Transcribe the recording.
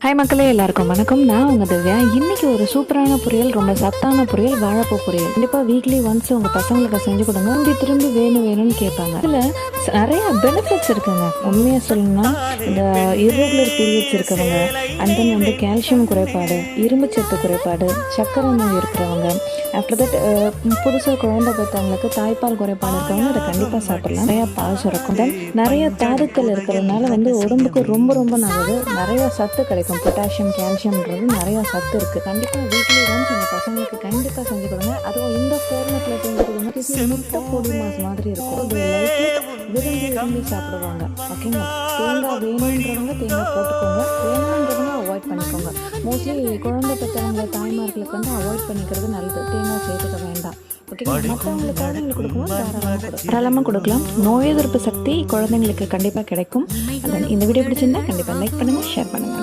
Hi மக்களே, எல்லாருக்கும் வணக்கம். நான் உங்கள் திவ்யா. இன்றைக்கி ஒரு சூப்பரான பொரியல், ரொம்ப சத்தான பொரியல், வாழைப்பூ பொரியல். கண்டிப்பாக வீக்லி ஒன்ஸ் உங்கள் பசங்களுக்கு செஞ்சு கொடுங்க. திரும்பி வேணும்னு கேட்பாங்க. இதில் நிறைய பெனிஃபிட்ஸ் இருக்குங்க. உண்மையாக சொல்லணும்னா, இந்த இர்ரெகுலர் பீரியட்ஸ் இருக்கிறவங்க, அண்ட் தென் வந்து கால்சியம் குறைபாடு, இரும்பு சத்து குறைபாடு, சர்க்கரை நோய் இருக்கிறவங்க, ஆஃப்டர் தட் புதுசாக குழந்தை பெற்றவங்களுக்கு தாய்ப்பால் குறைபாடு இருக்கிறவங்க இதை கண்டிப்பாக சாப்பிடலாம். நிறையா பால் சுரக்கும். தென் நிறைய தாதுக்கள் இருக்கிறதுனால வந்து உடம்புக்கு ரொம்ப ரொம்ப நல்லது. நிறைய சத்து கிடைக்கும். பொட்டாசியம், கால்சியம்ன்றது நிறையா சத்து இருக்குது. கண்டிப்பாக வீட்டில் ஒன்ஸ் உங்கள் பசங்களுக்கு கண்டிப்பாக செஞ்சு கொடுங்க. அதுவும் இந்த ஃபார்மெட்டில் செஞ்சு கொடுங்க. முட்டை பொடி மாஸ் மாதிரி இருக்கும். அது விரும்பி சாப்பிடுவாங்க. ஓகேங்களா? தேங்காய் வேணுன்றவங்க தேங்காய் போட்டுக்கோங்க, வேணான்றவங்க அவாய்ட் பண்ணிக்கோங்க. மோஸ்ட்லி குழந்தை பெற்றவங்க தாய்மார்களுக்கு வந்து அவாய்ட் பண்ணிக்கிறது நல்லது. தேங்காய் சேர்த்துக்க வேண்டாம். ஓகேங்களா? மற்றவங்களுக்கு குழந்தைங்களுக்கு கொடுக்கும்போது தாராளமாக கொடுக்கலாம். நோய் எதிர்ப்பு சக்தி குழந்தைங்களுக்கு கண்டிப்பாக கிடைக்கும். இந்த வீடியோ பிடிச்சிருந்தா கண்டிப்பாக லைக் பண்ணுங்கள், ஷேர் பண்ணுங்கள்.